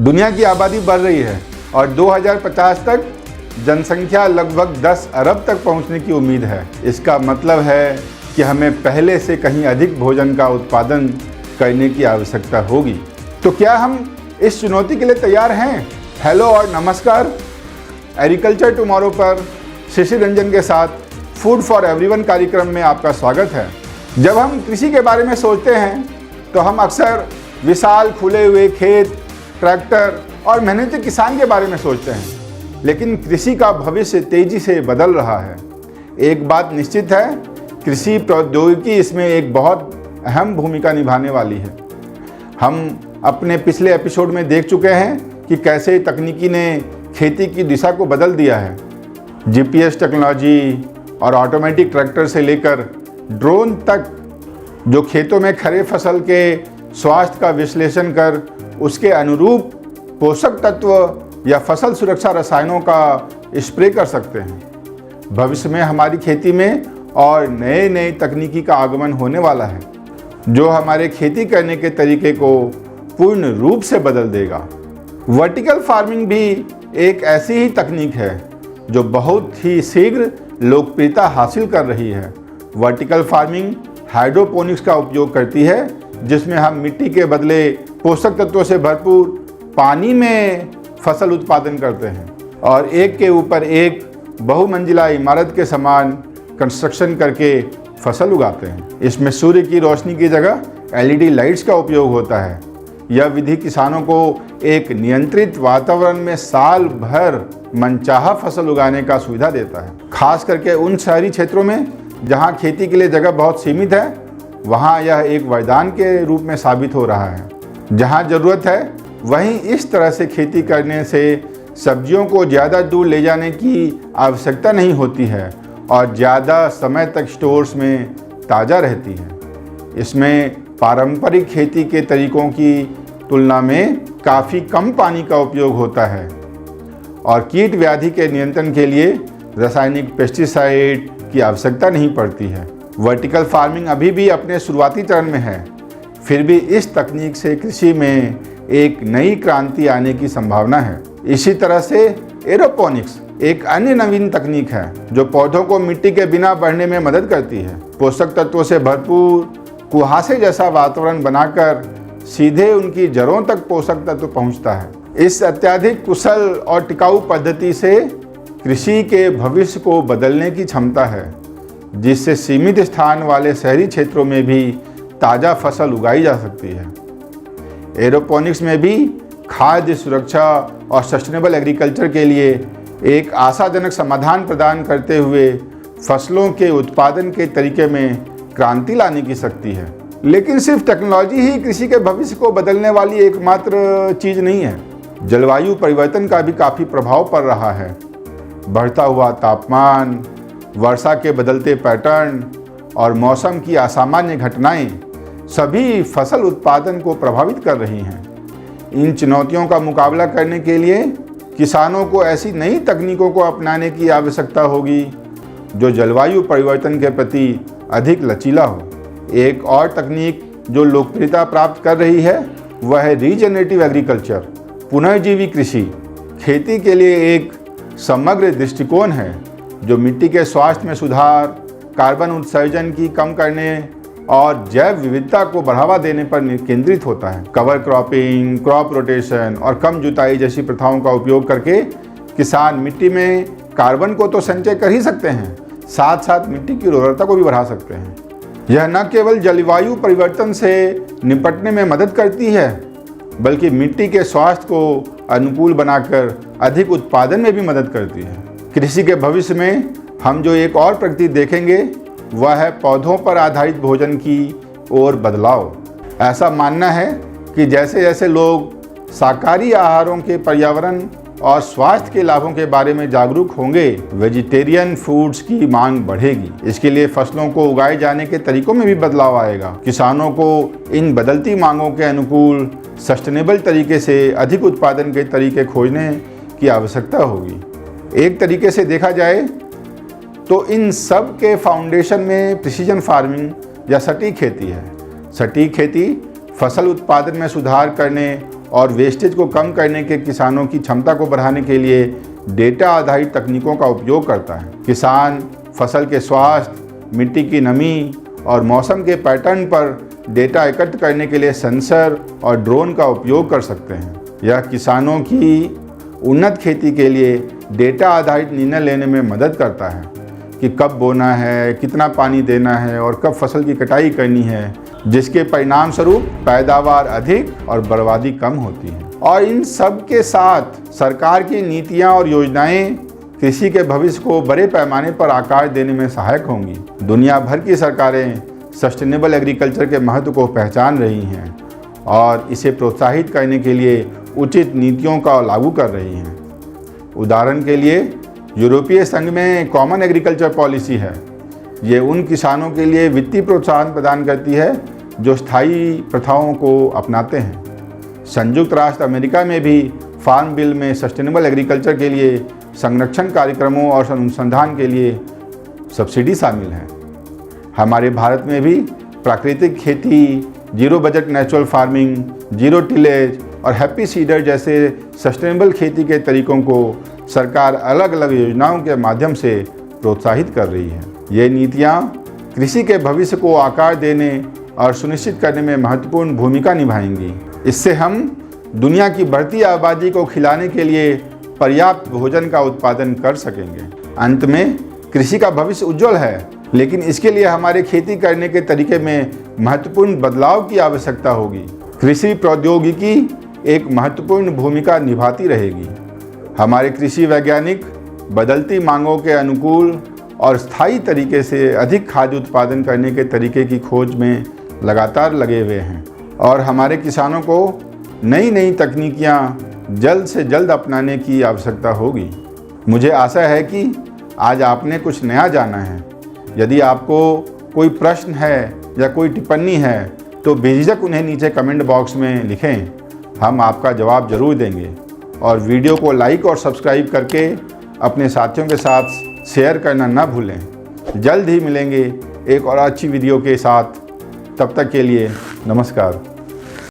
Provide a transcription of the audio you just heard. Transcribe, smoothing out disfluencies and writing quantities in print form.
दुनिया की आबादी बढ़ रही है और 2050 तक जनसंख्या लगभग 10 अरब तक पहुंचने की उम्मीद है। इसका मतलब है कि हमें पहले से कहीं अधिक भोजन का उत्पादन करने की आवश्यकता होगी। तो क्या हम इस चुनौती के लिए तैयार हैं? हेलो और नमस्कार। एग्रीकल्चर टुमारो पर शिशिर रंजन के साथ फूड फॉर एवरीवन कार्यक्रम में आपका स्वागत है। जब हम कृषि के बारे में सोचते हैं तो हम अक्सर विशाल खुले हुए खेत, ट्रैक्टर और मेहनती किसान के बारे में सोचते हैं, लेकिन कृषि का भविष्य तेजी से बदल रहा है। एक बात निश्चित है, कृषि प्रौद्योगिकी इसमें एक बहुत अहम भूमिका निभाने वाली है। हम अपने पिछले एपिसोड में देख चुके हैं कि कैसे तकनीकी ने खेती की दिशा को बदल दिया है। जीपीएस टेक्नोलॉजी और ऑटोमेटिक ट्रैक्टर से लेकर ड्रोन तक, जो खेतों में खड़े फसल के स्वास्थ्य का विश्लेषण कर उसके अनुरूप पोषक तत्व या फसल सुरक्षा रसायनों का स्प्रे कर सकते हैं। भविष्य में हमारी खेती में और नए नए तकनीकी का आगमन होने वाला है, जो हमारे खेती करने के तरीके को पूर्ण रूप से बदल देगा। वर्टिकल फार्मिंग भी एक ऐसी ही तकनीक है जो बहुत ही शीघ्र लोकप्रियता हासिल कर रही है। वर्टिकल फार्मिंग हाइड्रोपोनिक्स का उपयोग करती है, जिसमें हम मिट्टी के बदले पोषक तत्वों से भरपूर पानी में फसल उत्पादन करते हैं और एक के ऊपर एक बहुमंजिला इमारत के समान कंस्ट्रक्शन करके फसल उगाते हैं। इसमें सूर्य की रोशनी की जगह एलईडी लाइट्स का उपयोग होता है। यह विधि किसानों को एक नियंत्रित वातावरण में साल भर मनचाहा फसल उगाने का सुविधा देता है। खास करके उन शहरी क्षेत्रों में जहां खेती के लिए जगह बहुत सीमित है, वहां यह एक वरदान के रूप में साबित हो रहा है। जहां ज़रूरत है वहीं इस तरह से खेती करने से सब्जियों को ज़्यादा दूर ले जाने की आवश्यकता नहीं होती है और ज़्यादा समय तक स्टोर्स में ताज़ा रहती है। इसमें पारंपरिक खेती के तरीकों की तुलना में काफ़ी कम पानी का उपयोग होता है और कीट व्याधि के नियंत्रण के लिए रासायनिक पेस्टिसाइड की आवश्यकता नहीं पड़ती है। वर्टिकल फार्मिंग अभी भी अपने शुरुआती चरण में है, फिर भी इस तकनीक से कृषि में एक नई क्रांति आने की संभावना है। इसी तरह से एरोपोनिक्स एक अन्य नवीन तकनीक है जो पौधों को मिट्टी के बिना बढ़ने में मदद करती है। पोषक तत्वों से भरपूर कुहासे जैसा वातावरण बनाकर सीधे उनकी जड़ों तक पोषक तत्व पहुंचता है। इस अत्यधिक कुशल और टिकाऊ पद्धति से कृषि के भविष्य को बदलने की क्षमता है, जिससे सीमित स्थान वाले शहरी क्षेत्रों में भी ताज़ा फसल उगाई जा सकती है। एरोपोनिक्स में भी खाद्य सुरक्षा और सस्टेनेबल एग्रीकल्चर के लिए एक आशाजनक समाधान प्रदान करते हुए फसलों के उत्पादन के तरीके में क्रांति लाने की शक्ति है। लेकिन सिर्फ टेक्नोलॉजी ही कृषि के भविष्य को बदलने वाली एकमात्र चीज़ नहीं है। जलवायु परिवर्तन का भी काफ़ी प्रभाव पड़ रहा है। बढ़ता हुआ तापमान, वर्षा के बदलते पैटर्न और मौसम की असामान्य घटनाएं सभी फसल उत्पादन को प्रभावित कर रही हैं। इन चुनौतियों का मुकाबला करने के लिए किसानों को ऐसी नई तकनीकों को अपनाने की आवश्यकता होगी जो जलवायु परिवर्तन के प्रति अधिक लचीला हो। एक और तकनीक जो लोकप्रियता प्राप्त कर रही है वह है रीजेनरेटिव एग्रीकल्चर, पुनर्जीवी कृषि। खेती के लिए एक समग्र दृष्टिकोण है जो मिट्टी के स्वास्थ्य में सुधार, कार्बन उत्सर्जन की कम करने और जैव विविधता को बढ़ावा देने पर केंद्रित होता है। कवर क्रॉपिंग, क्रॉप रोटेशन और कम जुताई जैसी प्रथाओं का उपयोग करके किसान मिट्टी में कार्बन को तो संचय कर ही सकते हैं, साथ साथ मिट्टी की उर्वरता को भी बढ़ा सकते हैं। यह न केवल जलवायु परिवर्तन से निपटने में मदद करती है, बल्कि मिट्टी के स्वास्थ्य को अनुकूल बनाकर अधिक उत्पादन में भी मदद करती है। कृषि के भविष्य में हम जो एक और प्रगति देखेंगे वह है पौधों पर आधारित भोजन की ओर बदलाव। ऐसा मानना है कि जैसे जैसे लोग शाकाहारी आहारों के पर्यावरण और स्वास्थ्य के लाभों के बारे में जागरूक होंगे, वेजिटेरियन फूड्स की मांग बढ़ेगी। इसके लिए फसलों को उगाए जाने के तरीकों में भी बदलाव आएगा। किसानों को इन बदलती मांगों के अनुकूल सस्टेनेबल तरीके से अधिक उत्पादन के तरीके खोजने की आवश्यकता होगी। एक तरीके से देखा जाए तो इन सब के फाउंडेशन में प्रिसीजन फार्मिंग या सटीक खेती है। सटीक खेती फसल उत्पादन में सुधार करने और वेस्टेज को कम करने के किसानों की क्षमता को बढ़ाने के लिए डेटा आधारित तकनीकों का उपयोग करता है। किसान फसल के स्वास्थ्य, मिट्टी की नमी और मौसम के पैटर्न पर डेटा एकत्र करने के लिए सेंसर और ड्रोन का उपयोग कर सकते हैं। यह किसानों की उन्नत खेती के लिए डेटा आधारित निर्णय लेने में मदद करता है कि कब बोना है, कितना पानी देना है और कब फसल की कटाई करनी है, जिसके परिणाम स्वरूप पैदावार अधिक और बर्बादी कम होती है। और इन सब के साथ सरकार की नीतियां और योजनाएं कृषि के भविष्य को बड़े पैमाने पर आकार देने में सहायक होंगी। दुनिया भर की सरकारें सस्टेनेबल एग्रीकल्चर के महत्व को पहचान रही हैं और इसे प्रोत्साहित करने के लिए उचित नीतियों का लागू कर रही हैं। उदाहरण के लिए यूरोपीय संघ में कॉमन एग्रीकल्चर पॉलिसी है। ये उन किसानों के लिए वित्तीय प्रोत्साहन प्रदान करती है जो स्थायी प्रथाओं को अपनाते हैं। संयुक्त राष्ट्र अमेरिका में भी फार्म बिल में सस्टेनेबल एग्रीकल्चर के लिए संरक्षण कार्यक्रमों और अनुसंधान के लिए सब्सिडी शामिल है। हमारे भारत में भी प्राकृतिक खेती, zero budget natural farming, zero tillage और हैप्पी सीडर जैसे सस्टेनेबल खेती के तरीकों को सरकार अलग अलग योजनाओं के माध्यम से प्रोत्साहित कर रही है। ये नीतियाँ कृषि के भविष्य को आकार देने और सुनिश्चित करने में महत्वपूर्ण भूमिका निभाएंगी। इससे हम दुनिया की बढ़ती आबादी को खिलाने के लिए पर्याप्त भोजन का उत्पादन कर सकेंगे। अंत में कृषि का भविष्य उज्जवल है, लेकिन इसके लिए हमारे खेती करने के तरीके में महत्वपूर्ण बदलाव की आवश्यकता होगी। कृषि प्रौद्योगिकी एक महत्वपूर्ण भूमिका निभाती रहेगी। हमारे कृषि वैज्ञानिक बदलती मांगों के अनुकूल और स्थायी तरीके से अधिक खाद्य उत्पादन करने के तरीके की खोज में लगातार लगे हुए हैं और हमारे किसानों को नई नई तकनीकियाँ जल्द से जल्द अपनाने की आवश्यकता होगी। मुझे आशा है कि आज आपने कुछ नया जाना है। यदि आपको कोई प्रश्न है या कोई टिप्पणी है तो बेझिझक उन्हें नीचे कमेंट बॉक्स में लिखें, हम आपका जवाब जरूर देंगे। और वीडियो को लाइक और सब्सक्राइब करके अपने साथियों के साथ शेयर करना ना भूलें। जल्द ही मिलेंगे एक और अच्छी वीडियो के साथ। तब तक के लिए नमस्कार।